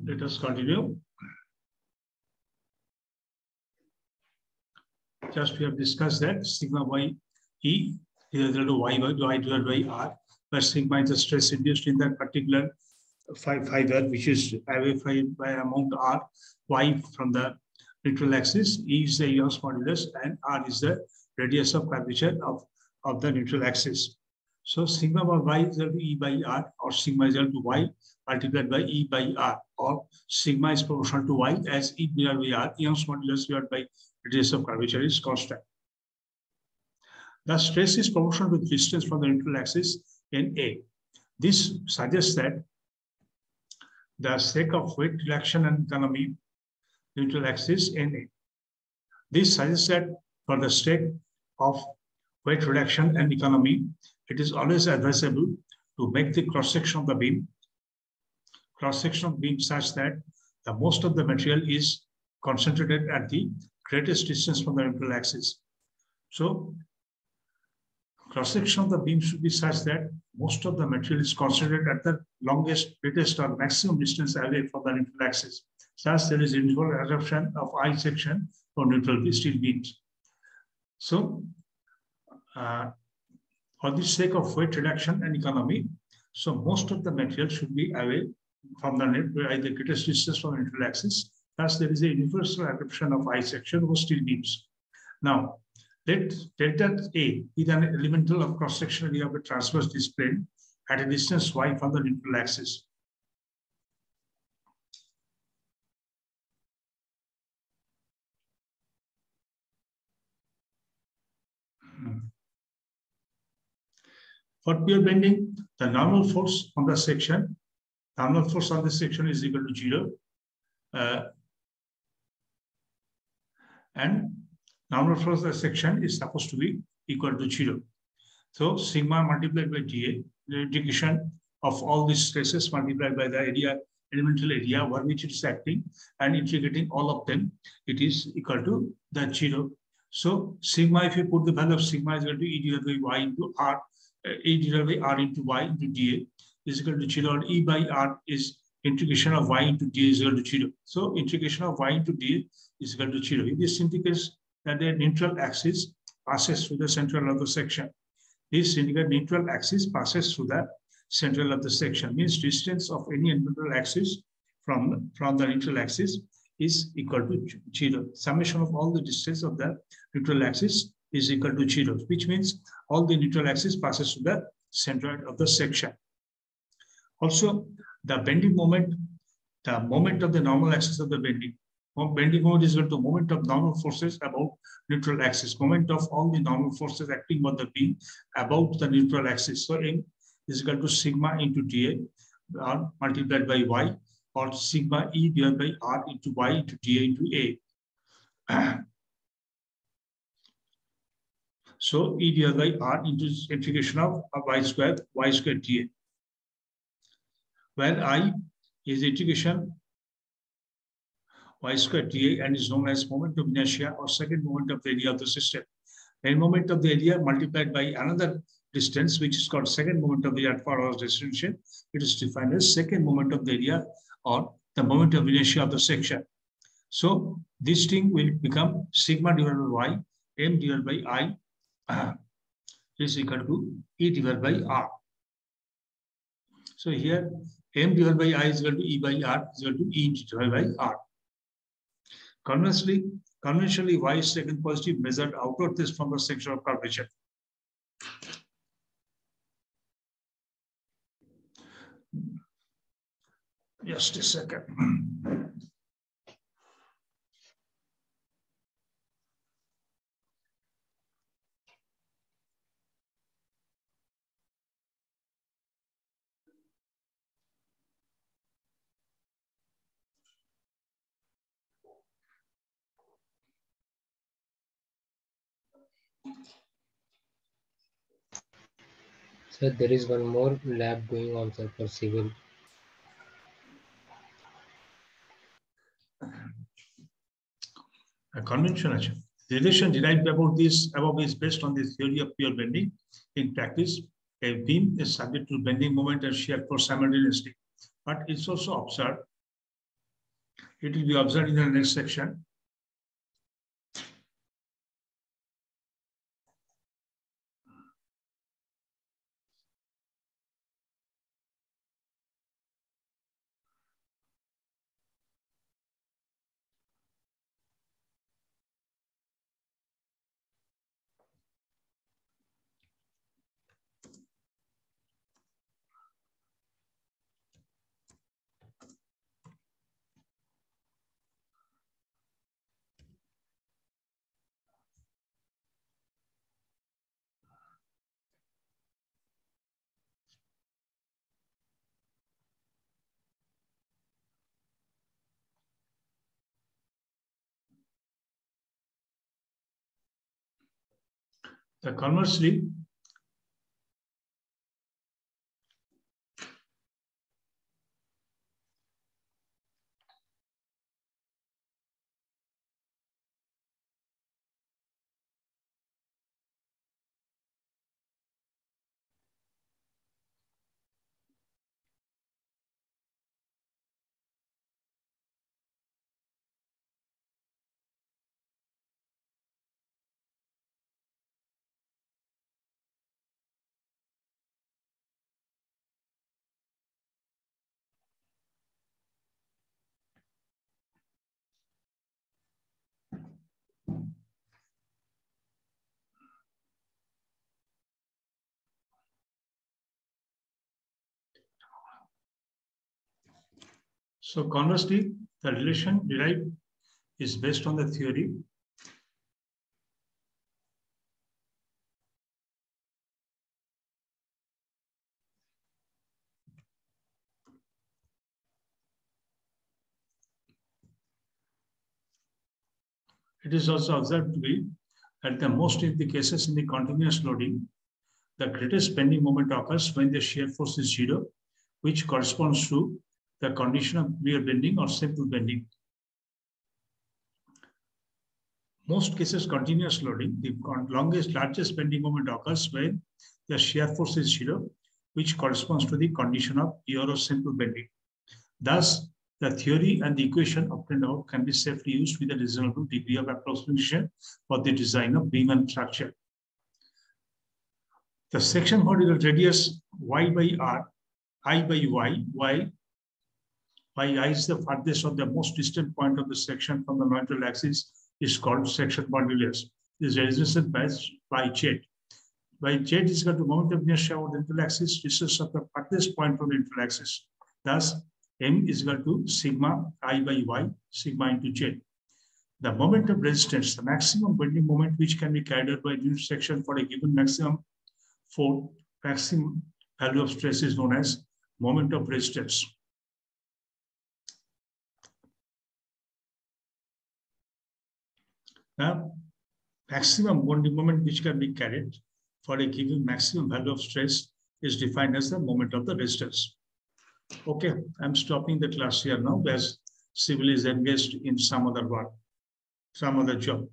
let us continue. Just we have discussed that sigma y E is equal to y divided by r, where sigma is the stress induced in that particular fiber, which is away by amount r, y from the neutral axis, E is the Young's modulus, and r is the radius of curvature of the neutral axis. So sigma by y is equal to E by r, or sigma is equal to y multiplied by E by r, or sigma is proportional to y as E divided by r, Young's modulus divided by radius of curvature is constant. The stress is proportional to the distance from the neutral axis in A. This suggests that the sake of weight reduction and economy neutral axis in A. This suggests that for the sake of weight reduction and economy, it is always advisable to make the cross-section of the beam such that the most of the material is concentrated at the greatest distance from the neutral axis. So cross-section of the beam should be such that most of the material is concentrated at the longest, greatest, or maximum distance away from the neutral axis. Thus, there is uniform adoption of I section for neutral steel beams. So, for the sake of weight reduction and economy, so most of the material should be away from the greatest distance from the neutral axis. Thus, there is a universal adoption of I section for steel beams. Now, let delta A be an elemental of cross-section area of a transverse disc plane at a distance y from the neutral axis. For pure bending, the normal force on the section, is equal to 0. And normal force of the section is supposed to be equal to 0. So sigma multiplied by dA, the integration of all these stresses multiplied by the area, elemental area over which it is acting, and integrating all of them, it is equal to that 0. So sigma, if you put the value of sigma is equal to E divided by y into r, E divided by r into y into dA is equal to 0, and E by r is integration of y into dA is equal to 0. So integration of y into dA is equal to 0. If this indicates that the neutral axis passes through the central of the section. This indicates neutral axis passes through the central of the section, means distance of any neutral axis from the neutral axis is equal to 0. Summation of all the distance of the neutral axis is equal to 0, which means all the neutral axis passes through the center of the section. Also, the bending moment, the moment of the normal axis of the bending moment is equal to moment of normal forces about neutral axis, moment of all the normal forces acting on the beam about the neutral axis. So M is equal to sigma into dA multiplied by y, or sigma E divided by r into y into dA into A. So E divided by r into integration of y square dA, where I is integration y square dA and is known as moment of inertia, or second moment of the area of the system. And moment of the area multiplied by another distance, which is called second moment of the area for our destination, it is defined as second moment of the area, or the moment of inertia of the section. So this thing will become sigma divided by y, m divided by I is equal to E divided by r. So here m divided by I is equal to E by r is equal to E divided by r. Conventionally, y is taken positive measured outward this from the section of curvature. Just a second. Sir, there is one more lab going on, sir, for civil. A convention. The relation derived above is based on the theory of pure bending. In practice, a beam is subject to bending moment and shear force simultaneously. But it's also observed It will be observed in the next section. Conversely, the relation derived is based on the theory It is also observed to be that the most in the cases in the continuous loading, the greatest bending moment occurs when the shear force is zero, which corresponds to the condition of mere bending or simple bending. Most cases continuous loading, the largest bending moment occurs when the shear force is zero, which corresponds to the condition of pure or simple bending. Thus, the theory and the equation obtained out can be safely used with a reasonable degree of approximation for the design of beam and structure. The section vertical radius y by r, I by y, while I is the farthest or the most distant point of the section from the neutral axis, is called section modulus. This is represented by z. By z is equal to moment of inertia over the neutral axis, distance of the farthest point from the neutral axis. Thus, m is equal to sigma I by y, sigma into z. The moment of resistance, the maximum bending moment which can be carried out by unit section for a given maximum value of stress is known as moment of resistance. Now, maximum bending moment which can be carried for a given maximum value of stress is defined as the moment of the resistance. Okay, I'm stopping the class here now as Civil is engaged in some other work, some other job.